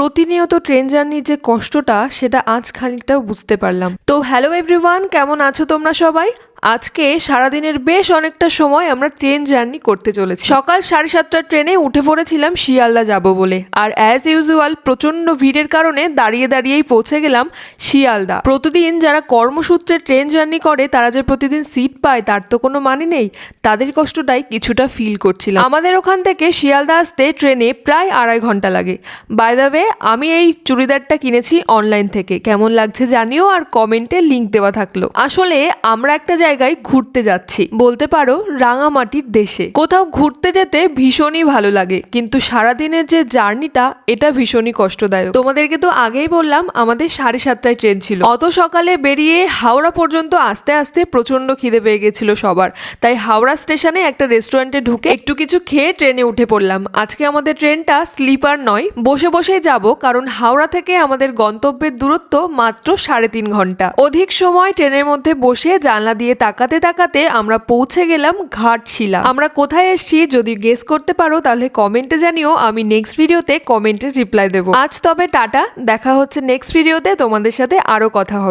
প্রতিনিয়ত ট্রেন জার্নির যে কষ্টটা সেটা আজ খানিকটাও বুঝতে পারলাম। তো হ্যালো এভরিওয়ান, কেমন আছো তোমরা সবাই? আজকে সারাদিনের বেশ অনেকটা সময় আমরা ট্রেন জার্নি করতে চলেছি। সকাল 7:30টার ট্রেনে উঠে পড়েছিলাম শিয়ালদা যাব বলে, আর অ্যাজ ইউজুয়াল প্রচন্ড ভিড়ের কারণে দাঁড়িয়ে দাঁড়িয়েই পৌঁছে গেলাম শিয়ালদা। প্রতিদিন যারা কর্মসূত্রে ট্রেন জার্নি করে তারা যে প্রতিদিন সিট পায় তার তো কোনো মানে নেই, তাদের কষ্টটাই কিছুটা ফিল করছিলাম। আমাদের ওখান থেকে শিয়ালদা আসতে ট্রেনে প্রায় 2.5 ঘন্টা লাগে। বাই দ্য ওয়ে, আমি এই চুড়িদারটা কিনেছি অনলাইন থেকে, কেমন লাগছে জানিও, আর কমেন্টে লিংক দেওয়া থাকলো। আসলে আমরা একটা জায়গায় ঘুরতে যাচ্ছি, বলতে পারো রাঙামাটির দেশে। কোথাও ঘুরতে যেতে ভীষণই ভালো লাগে, কিন্তু সারাদিনের যে জার্নিটা এটা ভীষণই কষ্টদায়ক। তোমাদেরকে তো আগেই বললাম আমাদের 7:30টায় ট্রেন ছিল। অত সকালে বেরিয়ে হাওড়া পর্যন্ত আস্তে আস্তে প্রচন্ড খিদে পেয়ে গেছিল সবার, তাই হাওড়া স্টেশনে একটা রেস্টুরেন্টে ঢুকে একটু কিছু খেয়ে ট্রেনে উঠে পড়লাম। আজকে আমাদের ট্রেনটা স্লিপার নয়, বসে বসেই যাব, কারণ হাওড়া থেকে আমাদের গন্তব্যের দূরত্ব মাত্র 3.5 ঘন্টা। অধিক সময় ট্রেনের মধ্যে বসে জানলা দিয়ে তাকাতে তাকাতে আমরা পৌঁছে গেলাম ঘাটশিলা। আমরা কোথায় এসেছি যদি গেস করতে পারো তাহলে কমেন্টে জানিও, আমি নেক্সট ভিডিওতে কমেন্টে রিপ্লাই দেবো। আজ তবে টাটা, দেখা হচ্ছে নেক্সট ভিডিওতে, তোমাদের সাথে আরো কথা হবে।